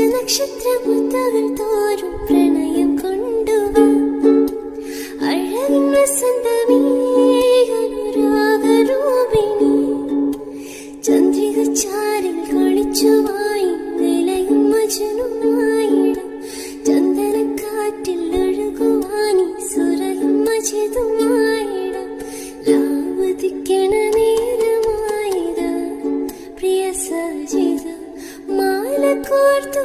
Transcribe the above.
നക്ഷത്രമുത്തകൾ തോറും പ്രണയം കൊണ്ടുവാ അഴകിൻ വസന്തമേ അനുരാഗരൂപിണി ചന്ദ്രിക ചാരിൽ കളിച്ചുവായി നിലയും മജനുമായിടം ചന്ദനക്കാറ്റിൽ ഒഴുകുവാനി സുരയും മജിതുമായിടം ലാവുദിക്കണ നേരമായിട പ്രിയ സജിത മാല കോർത്തു